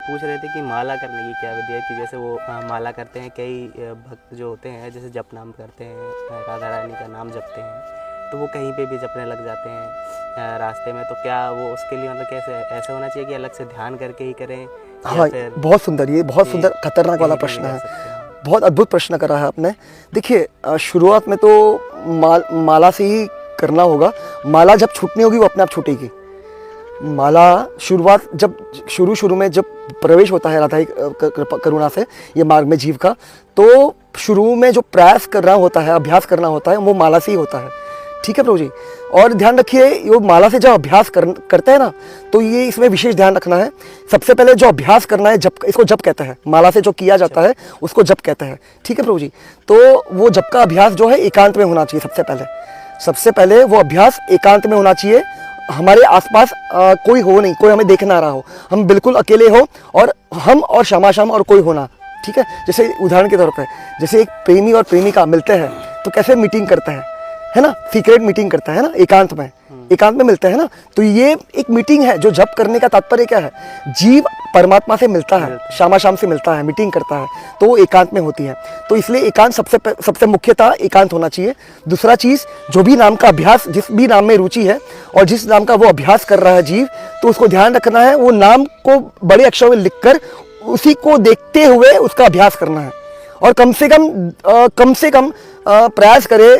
पूछ रहे थे कि माला करने की क्या विधि है, कि जैसे वो माला करते हैं कई भक्त जो होते हैं, जैसे जप नाम करते हैं, राधा रानी का नाम जपते हैं, तो वो कहीं पे भी जपने लग जाते हैं रास्ते में, तो क्या वो उसके लिए मतलब कैसे ऐसा होना चाहिए कि अलग से ध्यान करके ही करें? हाँ, बहुत सुंदर, ये बहुत सुंदर खतरनाक वाला प्रश्न है, बहुत अद्भुत प्रश्न करा है आपने। देखिए शुरुआत में तो माला से ही करना होगा। माला जब छूटनी होगी वो अपने आप छूटेगी। माला शुरुआत जब शुरू में जब प्रवेश होता है राधा की करुणा से ये मार्ग में जीव का, तो शुरू में जो प्रयास करना होता है, अभ्यास करना होता है, वो माला से ही होता है। ठीक है प्रभु जी। और ध्यान रखिए, ये माला से जब अभ्यास करते हैं ना, तो ये इसमें विशेष ध्यान रखना है। सबसे पहले जो अभ्यास करना है, जप, इसको जप कहते हैं। माला से जो किया जाता है उसको जप कहते हैं। ठीक है प्रभु जी। तो वो जप का अभ्यास जो है एकांत में होना चाहिए। सबसे पहले वो अभ्यास एकांत में होना चाहिए। हमारे आसपास कोई हो नहीं, कोई हमें देख ना रहा हो, हम बिल्कुल अकेले हो, और हम और श्याम और कोई होना। ठीक है। जैसे उदाहरण के तौर पर, जैसे एक प्रेमी और प्रेमिका मिलते हैं तो कैसे मीटिंग करते हैं, है ना, सीक्रेट मीटिंग करता है ना, एकांत में मिलते हैं ना। तो ये एक मीटिंग है। जो जप करने का तात्पर्य क्या है, जीव परमात्मा से मिलता है, शाम से मिलता है, मीटिंग करता है, तो वो एकांत में होती है। तो इसलिए एकांत सबसे मुख्यतः एकांत होना चाहिए। दूसरा चीज़, जो भी नाम का अभ्यास, जिस भी नाम में रुचि है और जिस नाम का वो अभ्यास कर रहा है जीव, तो उसको ध्यान रखना है, वो नाम को बड़े अक्षरों में लिखकर उसी को देखते हुए उसका अभ्यास करना है। और कम से कम प्रयास करे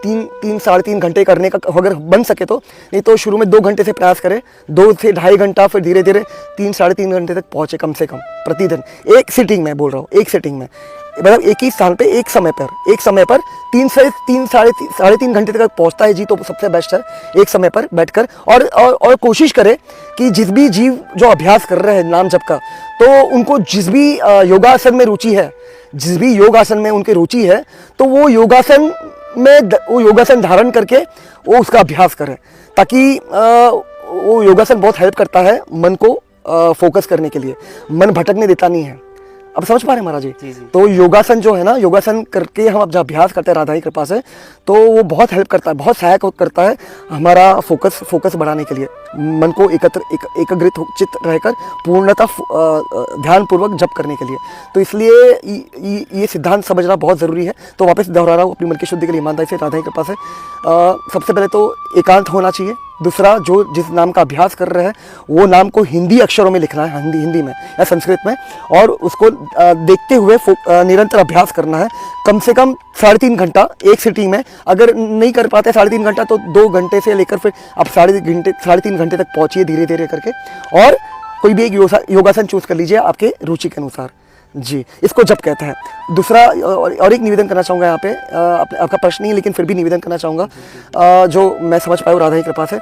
3 साढ़े 3 घंटे करने का, अगर बन सके तो। नहीं तो शुरू में 2 घंटे से प्रयास करें, 2 से ढाई घंटा, फिर धीरे धीरे 3 साढ़े 3 घंटे तक पहुँचे कम से कम प्रतिदिन, एक सिटिंग में बोल रहा हूँ, एक सिटिंग में, मतलब एक ही स्थान पे एक समय पर 3 से साढ़े 3 घंटे तक पहुँचता है जी, तो सबसे बेस्ट है एक समय पर बैठकर। और कोशिश करें कि जिस भी जीव जो अभ्यास कर रहे हैं नाम जप का, तो उनको जिस भी योगासन में रुचि है, जिस भी योगासन में उनकी रुचि है, तो वो योगासन धारण करके वो उसका अभ्यास करें, ताकि वो योगासन बहुत हेल्प करता है मन को फोकस करने के लिए, मन भटकने देता नहीं है। अब समझ पा रहे हैं महाराज जी? तो योगासन जो है ना, योगासन करके हम अब जब अभ्यास करते हैं राधा की कृपा से, तो वो बहुत हेल्प करता है, बहुत सहायक करता है हमारा फोकस बढ़ाने के लिए, मन को एकाग्रित चित्त रहकर पूर्णतः ध्यानपूर्वक जप करने के लिए। तो इसलिए ये सिद्धांत समझना बहुत ज़रूरी है। तो वापस दोहरा रहा हूँ अपनी मन की शुद्धि के लिए ईमानदारी से राधा की कृपा से। सबसे पहले तो एकांत होना चाहिए। दूसरा, जो जिस नाम का अभ्यास कर रहे हैं वो नाम को हिंदी अक्षरों में लिखना है, हिंदी में या संस्कृत में, और उसको देखते हुए निरंतर अभ्यास करना है। कम से कम 3.5 घंटा एक सिटिंग में। अगर नहीं कर पाते 3.5 घंटा, तो 2 घंटे से लेकर फिर आप 3.5 घंटे तक पहुँचिए धीरे धीरे करके, और कोई भी एक योगासन चूज कर लीजिए आपके रुचि के अनुसार जी। इसको जप कहते हैं। दूसरा और एक निवेदन करना चाहूँगा यहाँ पे, आपका प्रश्न नहीं है लेकिन फिर भी निवेदन करना चाहूँगा, जो मैं समझ पाया राधा की कृपा से।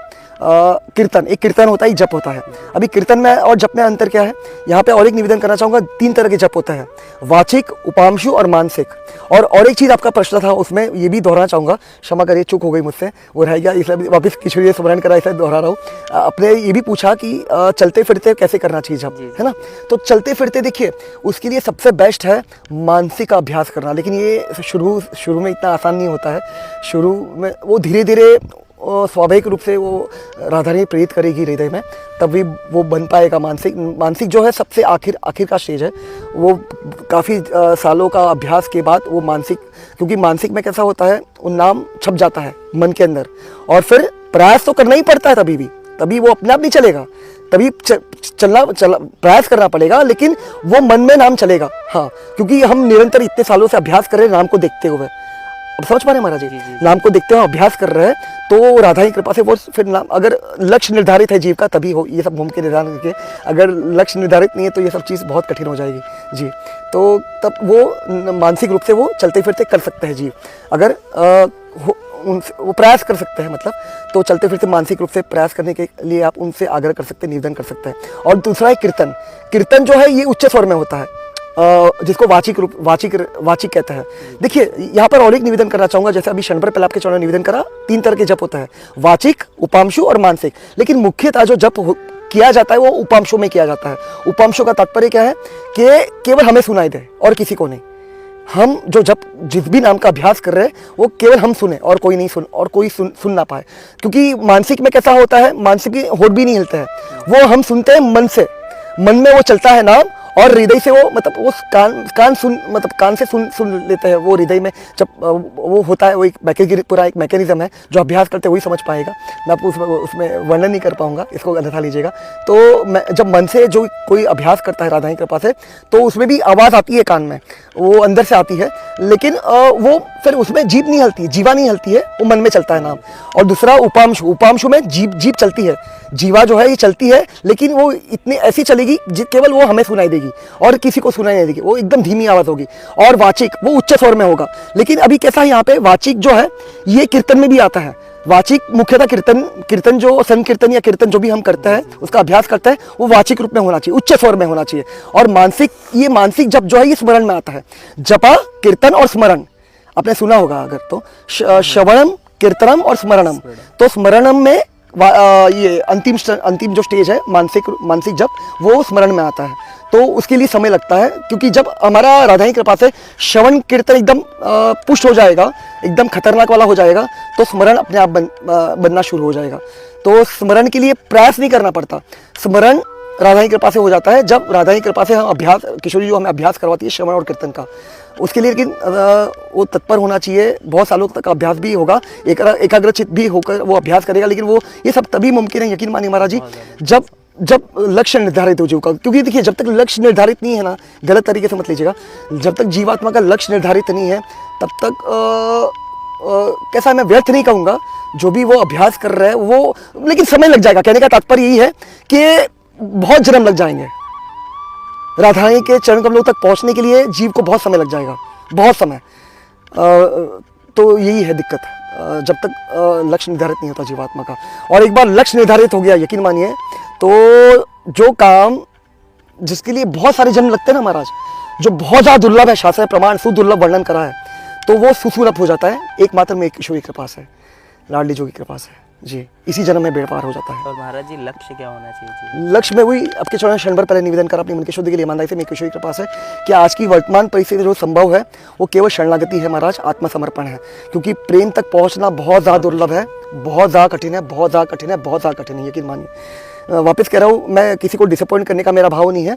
कीर्तन, एक कीर्तन होता है, जप होता है। अभी कीर्तन में और जप में अंतर क्या है, यहाँ पे और एक निवेदन करना चाहूँगा। 3 तरह के जप होते हैं, वाचिक, उपांशु और मानसिक। और एक चीज़ आपका प्रश्न था, उसमें ये भी दोहराना चाहूँगा, क्षमा करिए चूक हो गई मुझसे, वो रह गया, इसलिए वापस किसी स्मरण करा, इसलिए दोहरा रहा हूँ। आपने ये भी पूछा कि चलते फिरते कैसे करना चाहिए जप, है ना। तो चलते फिरते देखिए, उसके लिए सबसे बेस्ट है मानसिक अभ्यास करना, लेकिन ये शुरू में इतना आसान नहीं होता है। शुरू में वो धीरे धीरे स्वाभाविक रूप से वो राधारानी प्रेरित करेगी हृदय में, तभी वो बन पाएगा। मानसिक जो है सबसे आखिर का स्टेज है। वो काफ़ी सालों का अभ्यास के बाद वो मानसिक, क्योंकि मानसिक में कैसा होता है, वो नाम छप जाता है मन के अंदर, और फिर प्रयास तो करना ही पड़ता है, तभी वो अपने आप नहीं चलेगा, तभी प्रयास करना पड़ेगा, लेकिन वो मन में नाम चलेगा। हाँ, क्योंकि हम निरंतर इतने सालों से अभ्यास कर रहे हैं नाम को देखते हुए। अब समझ पा रहे हैं महाराज जी? नाम को देखते हुए अभ्यास कर रहे हैं, तो राधा की कृपा से वो फिर नाम, अगर लक्ष्य निर्धारित है जीव का, तभी हो ये सब घूम के निर्धारण करके। अगर लक्ष्य निर्धारित नहीं है तो ये सब चीज़ बहुत कठिन हो जाएगी जी। तो तब वो मानसिक रूप से वो चलते फिरते कर सकते हैं जीव, अगर वो प्रयास कर सकते हैं, मतलब तो चलते फिरते मानसिक रूप से प्रयास करने के लिए आप उनसे आग्रह कर सकते हैं, निवेदन कर सकते हैं। और दूसरा है कीर्तन जो है ये उच्च स्वर में होता है, जिसको वाचिक कहता है। देखिए यहाँ पर और एक निवेदन करना चाहूँगा, जैसे अभी क्षण भर पहले आपके चरणों में निवेदन करा, 3 तरह के जप होता है, वाचिक, उपांशु और मानसिक। लेकिन मुख्यतः जो जप किया जाता है वो उपांशु में किया जाता है। उपांशु का तात्पर्य क्या है कि केवल हमें सुनाई दे और किसी को नहीं। हम जो जब जिस भी नाम का अभ्यास कर रहे हैं वो केवल हम सुने और कोई नहीं सुन, और कोई सुन ना पाए। क्योंकि मानसिक में कैसा होता है, मानसिक होठ भी नहीं हिलते हैं, वो हम सुनते हैं मन से। मन में वो चलता है नाम, और हृदय से वो मतलब वो कान सुन मतलब कान से सुन लेते हैं वो हृदय में। जब वो होता है, वो एक पूरा एक मैकेनिज्म है, जो अभ्यास करते वही समझ पाएगा। मैं आपको उसमें वर्णन नहीं कर पाऊंगा, इसको अन्यथा लीजिएगा। तो मैं जब मन से जो कोई अभ्यास करता है राधा की कृपा से, तो उसमें भी आवाज़ आती है कान में, वो अंदर से आती है, लेकिन वो फिर उसमें जीभ नहीं हलती, जीवा नहीं हलती है, वो मन में चलता है नाम। और दूसरा उपांशु में जीभ चलती है, जीवा जो है ये चलती है, लेकिन वो इतनी ऐसी चलेगी केवल वो हमें सुनाई देगी और किसी को सुनाई नहीं देगी, वो एकदम धीमी आवाज होगी। और वाचिक वो उच्च स्वर में होगा। लेकिन अभी कैसा है यहाँ पे, वाचिक जो है ये कीर्तन में भी आता है। वाचिक मुख्यतः कीर्तन जो संकीर्तन या कीर्तन जो भी हम करते हैं उसका अभ्यास करते हैं, वो वाचिक रूप में होना चाहिए, उच्च स्वर में होना चाहिए। और मानसिक जप जो है ये स्मरण में आता है। जपा, कीर्तन और स्मरण आपने सुना होगा अगर तो, श्रवणम, कीर्तनम और स्मरणम। तो स्मरणम में ये अंतिम जो स्टेज है मानसिक जप, वो स्मरण में आता है। तो उसके लिए समय लगता है, क्योंकि जब हमारा राधा की कृपा से श्रवण कीर्तन एकदम पुष्ट हो जाएगा, एकदम खतरनाक वाला हो जाएगा, तो स्मरण अपने आप बनना शुरू हो जाएगा। तो स्मरण के लिए प्रयास नहीं करना पड़ता, स्मरण राधा की कृपा से हो जाता है। जब राधा की कृपा से हम अभ्यास, किशोरी जो हमें अभ्यास करवाती है श्रवण और कीर्तन का, उसके लिए लेकिन वो तत्पर होना चाहिए। बहुत सालों तक अभ्यास भी होगा, एकाग्रचित भी होकर वो अभ्यास करेगा। लेकिन वो ये सब तभी मुमकिन है, यकीन मानिए महाराज जी, जब लक्ष्य निर्धारित हो चुका। क्योंकि देखिए, जब तक लक्ष्य निर्धारित नहीं है ना, गलत तरीके से मत लीजिएगा, जब तक जीवात्मा का लक्ष्य निर्धारित नहीं है तब तक कैसा, मैं व्यर्थ नहीं कहूँगा जो भी वो अभ्यास कर रहे हैं वो, लेकिन समय लग जाएगा। कहने का तात्पर्य यही है कि बहुत जन्म लग जाएंगे राधारानी के चरण कमलों तक पहुंचने के लिए। जीव को बहुत समय लग जाएगा, बहुत समय। तो यही है दिक्कत, जब तक लक्ष्य निर्धारित नहीं होता जीवात्मा का। और एक बार लक्ष्य निर्धारित हो गया, यकीन मानिए, तो जो काम जिसके लिए बहुत सारे जन्म लगते हैं ना महाराज, जो बहुत ज़्यादा दुर्लभ है, शास्त्र प्रमाण सुदुर्लभ वर्णन करा है, तो वो सुसुलभ हो जाता है एकमात्र में किशोरी की कृपा से, लाडली जो की कृपा से जी। इसी जन्म में बेड़ पार हो जाता है। और महाराज जी लक्ष्य क्या होना चाहिए जी? लक्ष्य में वही आपके चरण क्षण भर पहले निवेदन कर अपनी मन की शुद्धि के लिए ईमानदारी से, मैं किशोरी की कृपा से, कि आज की वर्तमान परिस्थिति जो संभव है वो केवल शरणागति है महाराज, आत्मसमर्पण है। क्योंकि प्रेम तक पहुंचना बहुत ज़्यादा दुर्लभ है, बहुत ज़्यादा कठिन है, बहुत ज़्यादा कठिन है, बहुत ज़्यादा कठिन है, यकीन मानिए। वापस कह रहा हूँ, मैं किसी को डिसअपॉइंट करने का मेरा भाव नहीं है,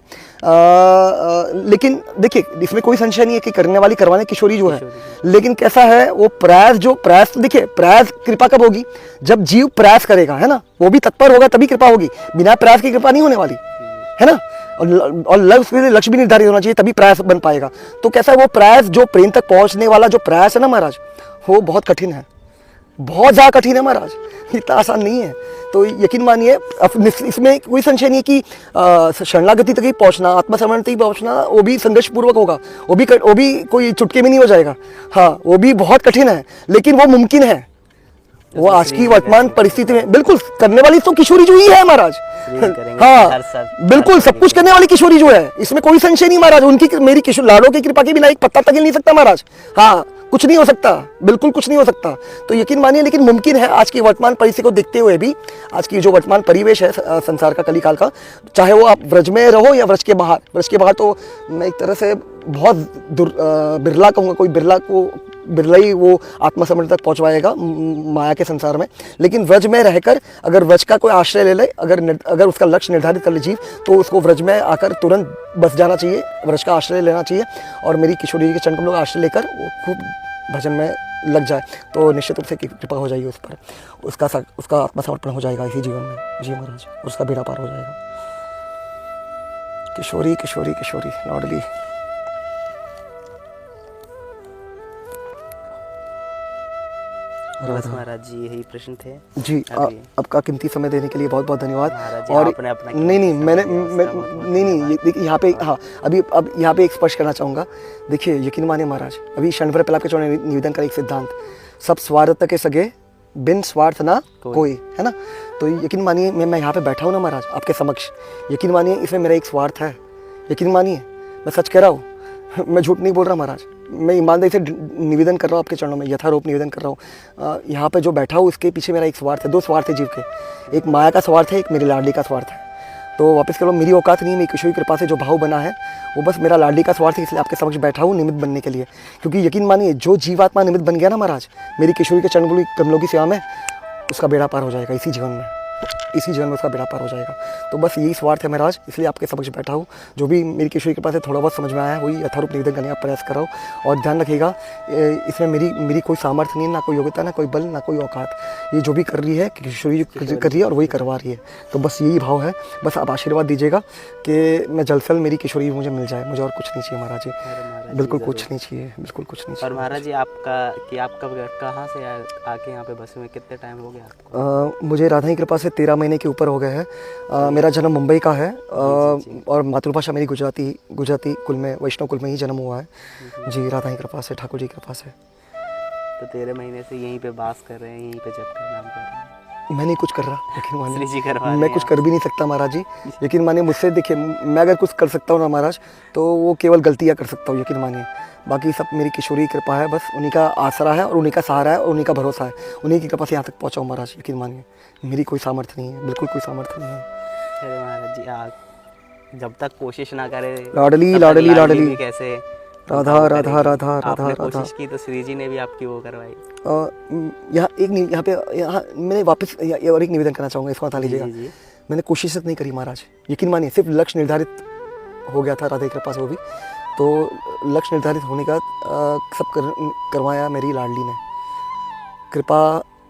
लेकिन देखिए इसमें कोई संशय नहीं है कि करने वाली करवाने किशोरी जो है। लेकिन कैसा है वो प्रयास, जो प्रयास, देखिए प्रयास कृपा कब होगी, जब जीव प्रयास करेगा, है ना, वो भी तत्पर होगा तभी कृपा होगी। बिना प्रयास की कृपा नहीं होने वाली, है ना। और लक्ष्य भी निर्धारित होना चाहिए, तभी प्रयास बन पाएगा। तो कैसा है वो प्रयास, जो प्रेम तक पहुंचने वाला जो प्रयास है ना महाराज, वो बहुत कठिन है, बहुत ज़्यादा कठिन है महाराज, इतना आसान नहीं है। तो यकीन मानिए, इसमें कोई संशय नहीं है कि शरणागति तक ही पहुंचना, आत्मसमरण तक ही पहुंचना, वो भी संघर्ष पूर्वक होगा, वो भी कोई चुटके में नहीं हो जाएगा। हाँ, वो भी बहुत कठिन है, लेकिन वो मुमकिन है। वो आज की वर्तमान परिस्थिति में बिल्कुल करने वाली तो किशोरी जो ही है महाराज। हाँ बिल्कुल, सब कुछ करने वाली किशोरी जो है, इसमें कोई संशय नहीं महाराज। उनकी, मेरी किशोर लाडो की कृपा के बिना एक पत्ता तक हिल नहीं सकता महाराज। हाँ, कुछ नहीं हो सकता, बिल्कुल कुछ नहीं हो सकता। तो यकीन मानिए, लेकिन मुमकिन है आज की वर्तमान परिस्थिति को देखते हुए भी, आज की जो वर्तमान परिवेश है संसार का, कलिकाल का, चाहे वो आप व्रज में रहो या व्रज के बाहर। व्रज के बाहर तो मैं एक तरह से बहुत बिरला कहूँगा, कोई बिरला ही वो आत्मसमरण तक पहुँचवाएगा माया के संसार में। लेकिन व्रज में रहकर अगर व्रज का कोई आश्रय ले ले, अगर उसका लक्ष्य निर्धारित कर ले जीव, तो उसको व्रज में आकर तुरंत बस जाना चाहिए, व्रज का आश्रय लेना चाहिए। और मेरी किशोरी जी के चरण कमलों का आश्रय लेकर वो खूब भजन में लग जाए, तो निश्चित रूप से कृपा हो जाएगी उस पर, उसका आत्मसमर्पण हो जाएगा इसी जीवन में जी महाराज, उसका बेड़ा पार हो जाएगा। किशोरी किशोरी किशोरी लाडली। बस महाराज जी यही प्रश्न थे जी। आपका कीमती समय देने के लिए बहुत बहुत धन्यवाद। और यहाँ पे, हाँ, अब यहाँ पे एक स्पर्श करना चाहूँगा। देखिए यकीन मानिए महाराज, अभी क्षण भर पहले आपके चरण निवेदन का एक सिद्धांत, सब स्वार्थ के सगे बिन स्वार्थ ना कोई, है ना। तो यकीन मानिए, मैं यहाँ पे बैठा हूँ ना महाराज आपके समक्ष, यकीन मानिए इसमें मेरा एक स्वार्थ है, यकीन मानिए, मैं सच कह रहा हूँ, मैं झूठ नहीं बोल रहा महाराज। मैं ईमानदारी से निवेदन कर रहा हूँ आपके चरणों में, यथारूप निवेदन कर रहा हूँ। यहाँ पे जो बैठा हूँ उसके पीछे मेरा एक स्वार्थ है, दो स्वार्थ है जीव के, एक माया का स्वार्थ है, एक मेरी लाडली का स्वार्थ है। तो वापस करो, मेरी औकात नहीं है, मेरी किशोरी कृपा से जो भाव बना है वो बस मेरा लाडली का स्वार्थ है, इसलिए आपके समक्ष बैठा हूँ निमित्त बनने के लिए। क्योंकि यकीन मानिए, जो जीवात्मा निमित्त बन गया ना महाराज मेरी किशोरी के चरण कमलों की सेवा में, उसका बेड़ा पार हो जाएगा इसी जीवन में। इसी जन्म में उसका बेड़ा पार हो जाएगा। तो बस यही स्वार्थ है महाराज, इसलिए आपके समक्ष बैठा हूँ। जो भी मेरी किशोरी कृपा से थोड़ा बहुत समझ में आया है वही यथारूप निवेदन करने का प्रयास कर रहा हूँ। और ध्यान रखिएगा, इसमें मेरी कोई सामर्थ्य नहीं है, ना कोई योग्यता, ना कोई बल, ना कोई औकात। ये जो भी कर रही है किशोरी कर रही है और वही करवा रही है। तो बस यही भाव है, बस आप आशीर्वाद दीजिएगा कि मैं जल्द से जल्द मेरी किशोरी मुझे मिल जाए। मुझे और कुछ नहीं चाहिए महाराज जी, बिल्कुल कुछ नहीं चाहिए, बिल्कुल कुछ नहीं चाहिए। और महाराज जी आप कहाँ से आके यहाँ पे बसे हुए, कितने टाइम हो गया आपको? मुझे राधा की कृपा से 13 महीने के ऊपर हो गए हैं। मेरा जन्म मुंबई का है और मातृभाषा मेरी गुजराती कुल में, वैष्णव कुल में ही जन्म हुआ है जी, राधा की कृपा से, ठाकुर जी की कृपा से। तो 13 महीने से यहीं पे वास कर रहे हैं, यहीं पे जप का नाम कर रहे हैं? मैं नहीं कुछ कर रहा, यकीन श्री जी करवा मानिए, रहे मैं हैं कुछ आप। कर भी नहीं सकता महाराज जी, यकीन मानिए। मुझसे देखिए, मैं अगर कुछ कर सकता हूँ ना महाराज, तो वो केवल गलतियाँ कर सकता हूँ, यकीन मानिए। बाकी सब मेरी किशोरी कृपा है, बस उन्हीं का आसरा है और उन्हीं का सहारा है और उन्हीं का भरोसा है। उन्हीं की कृपा से यहाँ तक पहुँचा हूँ महाराज, यकीन मानिए। मेरी कोई सामर्थ्य नहीं है, बिल्कुल कोई सामर्थ्य नहीं है। अरे महाराज जी, आप जब तक कोशिश ना करें, लाडली तब तक लाडली भी लाडली, कैसे राधा राधा राधा राधा आपने राधा। कोशिश की तो श्री जी ने भी आपकी वो करवाई। यहाँ मैंने वापस और एक निवेदन करना चाहूँगा, इसको हटा लीजिएगा। जी। मैंने कोशिश नहीं करी महाराज, यकीन मानिए। सिर्फ लक्ष्य निर्धारित हो गया था राधा की कृपा से, वो भी तो लक्ष्य निर्धारित होने का सब करवाया मेरी लाडली ने। कृपा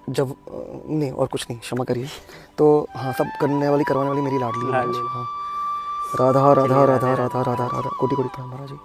जब नहीं और कुछ नहीं, क्षमा करिए। तो हाँ, सब करवाने वाली मेरी लाडली है। हाँ, राधा राधा राधा राधा राधा राधा, कोटि कोटि प्रणाम महाराज जी।